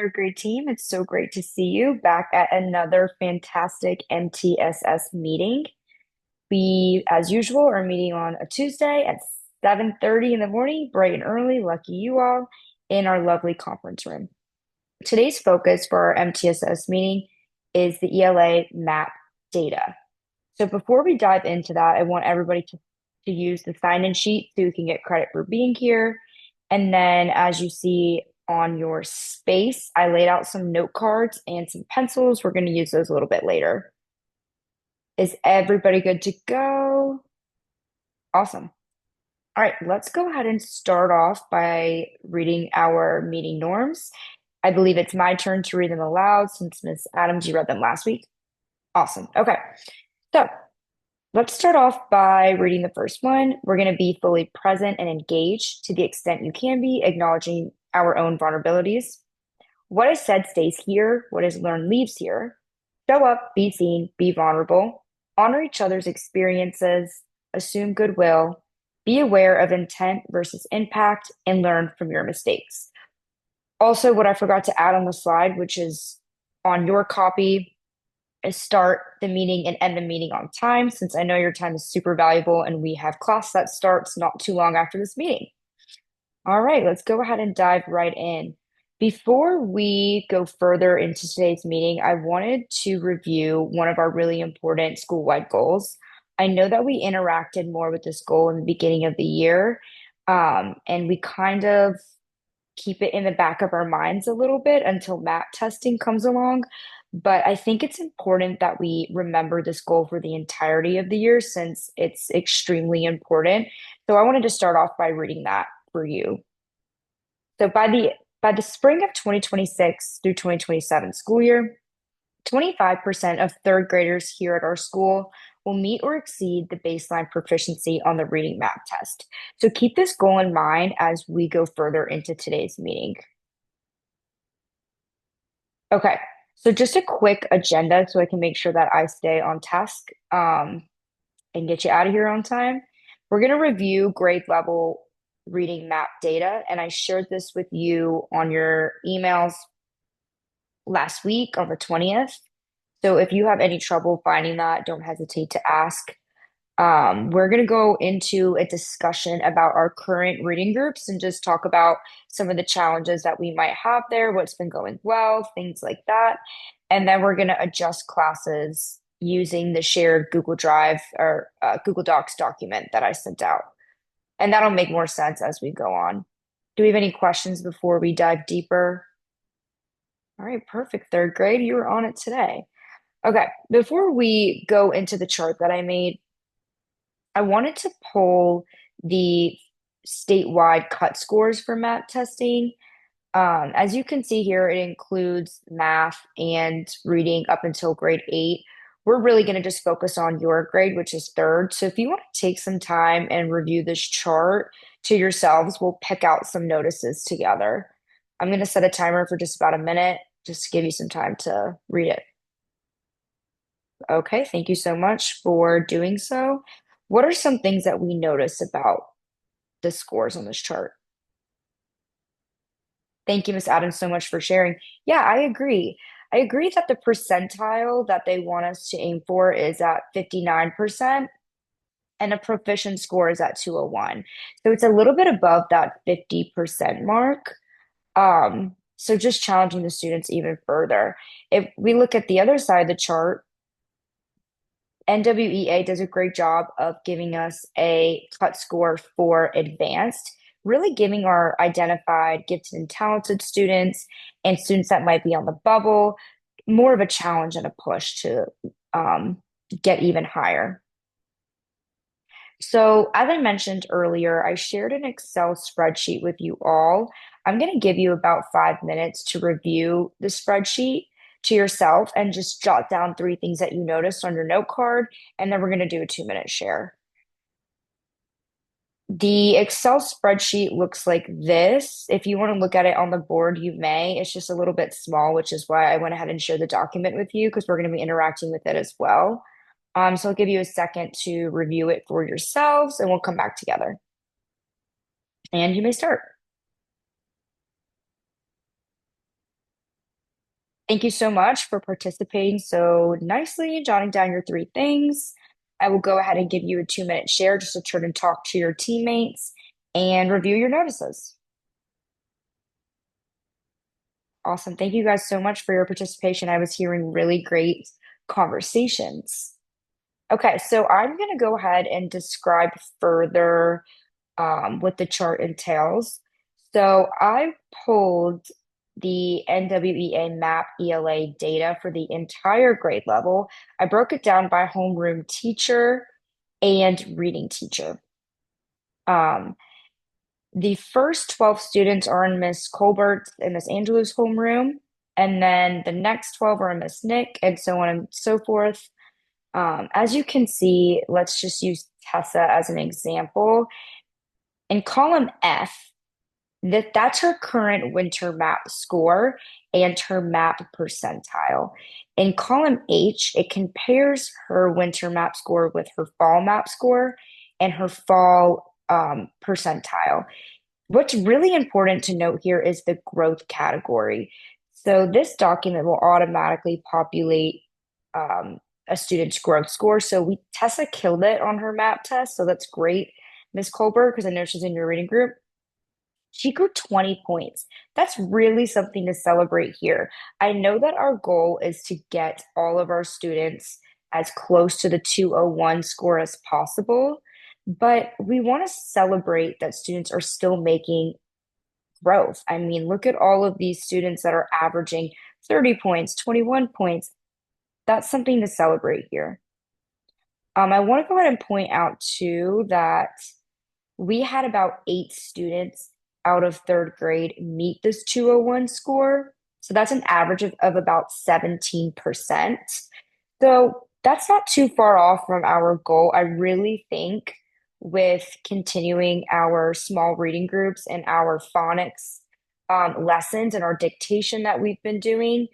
third grade team. It's so great to see you back at another fantastic MTSS meeting. We, as usual, are meeting on a Tuesday at 7:30 in the morning, bright and early, lucky you all, in our lovely conference room. Today's focus for our MTSS meeting is the ELA map data. So before we dive into that, I want everybody to use the sign-in sheet so you can get credit for being here. And then as you see on your space, I laid out some note cards and some pencils. We're going to use those a little bit later. Is everybody good to go? Awesome. All right, let's go ahead and start off by reading our meeting norms. I believe it's my turn to read them aloud since Miss Adams, you read them last week. Awesome. Okay. So let's start off by reading the first one. We're going to be fully present and engaged to the extent you can be, acknowledging our own vulnerabilities. What is said stays here. What is learned leaves here. Show up, be seen, be vulnerable. Honor each other's experiences. Assume goodwill. Be aware of intent versus impact and learn from your mistakes. Also, what I forgot to add on the slide, which is on your copy, is start the meeting and end the meeting on time, since I know your time is super valuable and we have class that starts not too long after this meeting. All right, let's go ahead and dive right in. Before we go further into today's meeting, I wanted to review one of our really important school-wide goals. I know that we interacted more with this goal in the beginning of the year, and we kind of keep it in the back of our minds a little bit until map testing comes along. But I think it's important that we remember this goal for the entirety of the year since it's extremely important. So I wanted to start off by reading that for you. So by the spring of 2026 through 2027 school year, 25% of third graders here at our school will meet or exceed the baseline proficiency on the reading map test. So keep this goal in mind as we go further into today's meeting. Okay, so just a quick agenda so I can make sure that I stay on task and get you out of here on time. We're going to review grade level reading map data, and I shared this with you on your emails last week on the 20th. So if you have any trouble finding that, don't hesitate to ask. We're going to go into a discussion about our current reading groups and just talk about some of the challenges that we might have there, what's been going well, things like that. And then we're going to adjust classes using the shared Google Drive or Google Docs document that I sent out. And that'll make more sense as we go on. Do we have any questions before we dive deeper? All right, perfect. Third grade, you were on it today. Okay, before we go into the chart that I made, I wanted to pull the statewide cut scores for map testing. As you can see here, it includes math and reading up until grade 8. We're really going to just focus on your grade, which is third. So if you want to take some time and review this chart to yourselves, we'll pick out some notices together. I'm going to set a timer for just about a minute, just to give you some time to read it. Okay, thank you so much for doing so. What are some things that we notice about the scores on this chart? Thank you, Miss Adams, so much for sharing. Yeah, I agree. I agree that the percentile that they want us to aim for is at 59%, and a proficient score is at 201. So it's a little bit above that 50% mark. So just challenging the students even further. If we look at the other side of the chart, NWEA does a great job of giving us a cut score for advanced, really giving our identified gifted and talented students and students that might be on the bubble more of a challenge and a push to get even higher. So, as I mentioned earlier, I shared an Excel spreadsheet with you all. I'm going to give you about 5 minutes to review the spreadsheet to yourself and just jot down 3 things that you noticed on your note card, and then we're going to do a 2-minute share. The Excel spreadsheet looks like this. If you want to look at it on the board, you may. It's just a little bit small, which is why I went ahead and shared the document with you because we're going to be interacting with it as well. So I'll give you a second to review it for yourselves and we'll come back together. And you may start. Thank you so much for participating so nicely and jotting down your three things. I will go ahead and give you a 2-minute share just to turn and talk to your teammates and review your notices. Awesome. Thank you guys so much for your participation. I was hearing really great conversations. Okay, so I'm going to go ahead and describe further what the chart entails. So I pulled the NWEA MAP ELA data for the entire grade level. I broke it down by homeroom teacher and reading teacher. Um, the first 12 students are in Miss Colbert and Miss Angelou's homeroom, and then the next 12 are in Miss Nick, and so on and so forth. As you can see, let's just use Tessa as an example. In column F, that's her current winter map score and her map percentile. In column H, it compares her winter map score with her fall map score and her fall percentile. What's really important to note here is the growth category. So this document will automatically populate um, a student's growth score. So Tessa killed it on her map test, so that's great, Miss Colbert, because I know she's in your reading group. She grew 20 points. That's really something to celebrate here. I know that our goal is to get all of our students as close to the 201 score as possible, but we want to celebrate that students are still making growth. I mean, look at all of these students that are averaging 30 points, 21 points. That's something to celebrate here. I want to go ahead and point out too that we had about 8 students out of third grade meet this 201 score. So that's an average of about 17%. So that's not too far off from our goal. I really think with continuing our small reading groups and our phonics lessons and our dictation that we've been doing,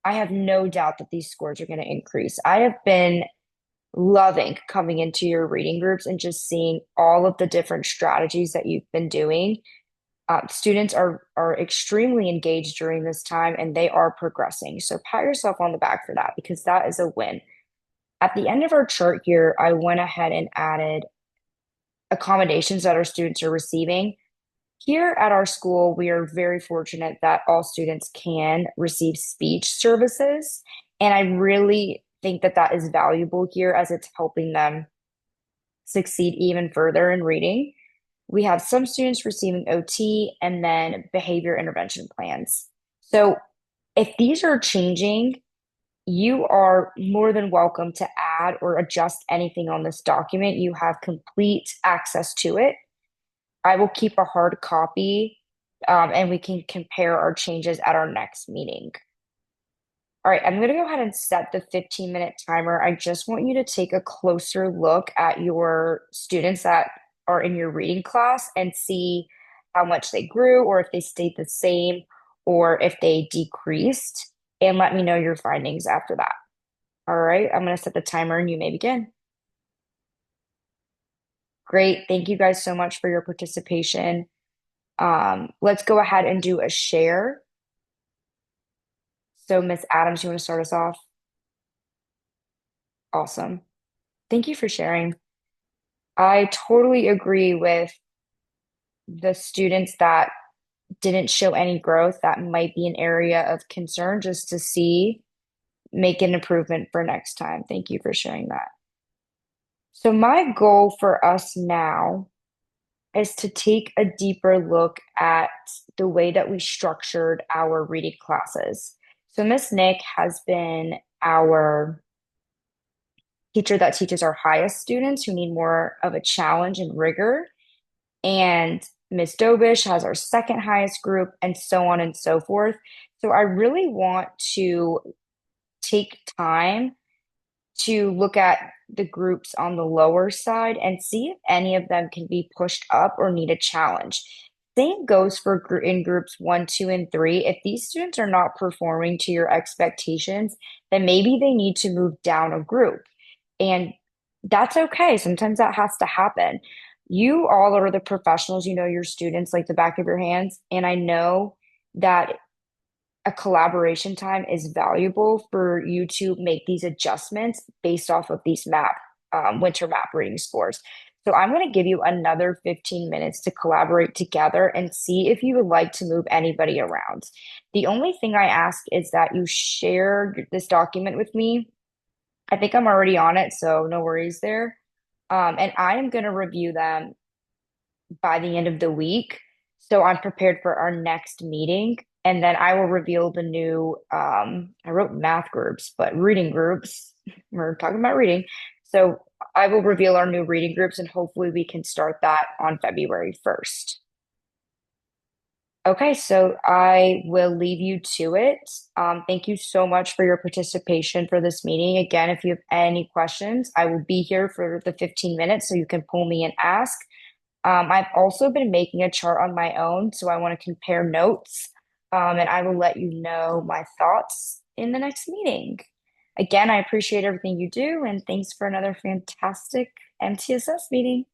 I have no doubt that these scores are going to increase. I have been loving coming into your reading groups and just seeing all of the different strategies that you've been doing. Students are extremely engaged during this time and they are progressing. So pat yourself on the back for that because that is a win. At the end of our chart here, I went ahead and added accommodations that our students are receiving. Here at our school, we are very fortunate that all students can receive speech services. And I really think that that is valuable here as it's helping them succeed even further in reading. We have some students receiving OT and then behavior intervention plans. So if these are changing, you are more than welcome to add or adjust anything on this document. You have complete access to it. I will keep a hard copy and we can compare our changes at our next meeting. All right, I'm going to go ahead and set the 15-minute timer. I just want you to take a closer look at your students that are in your reading class and see how much they grew or if they stayed the same or if they decreased, and let me know your findings after that. All right, I'm going to set the timer and you may begin. Great. Thank you guys so much for your participation. Let's go ahead and do a share. So, Miss Adams, you want to start us off? Awesome. Thank you for sharing. I totally agree with the students that didn't show any growth. That might be an area of concern just to see, make an improvement for next time. Thank you for sharing that. So, my goal for us now is to take a deeper look at the way that we structured our reading classes. So, Miss Nick has been our teacher that teaches our highest students who need more of a challenge and rigor. And Miss Dobish has our second highest group, and so on and so forth. So I really want to take time to look at the groups on the lower side and see if any of them can be pushed up or need a challenge. Same goes for in groups 1, 2, and 3. If these students are not performing to your expectations, then maybe they need to move down a group. And that's okay. Sometimes that has to happen. You all are the professionals, you know your students like the back of your hands. And I know that a collaboration time is valuable for you to make these adjustments based off of these winter map reading scores. So I'm going to give you another 15 minutes to collaborate together and see if you would like to move anybody around. The only thing I ask is that you share this document with me. I think I'm already on it, so no worries there. And I am going to review them by the end of the week. So I'm prepared for our next meeting. And then I will reveal the new, I wrote math groups, but reading groups. We're talking about reading. So I will reveal our new reading groups and hopefully we can start that on February 1st. Okay, so I will leave you to it. Thank you so much for your participation for this meeting. Again, if you have any questions, I will be here for the 15 minutes so you can pull me and ask. I've also been making a chart on my own, so I want to compare notes, and I will let you know my thoughts in the next meeting. Again, I appreciate everything you do, and thanks for another fantastic MTSS meeting.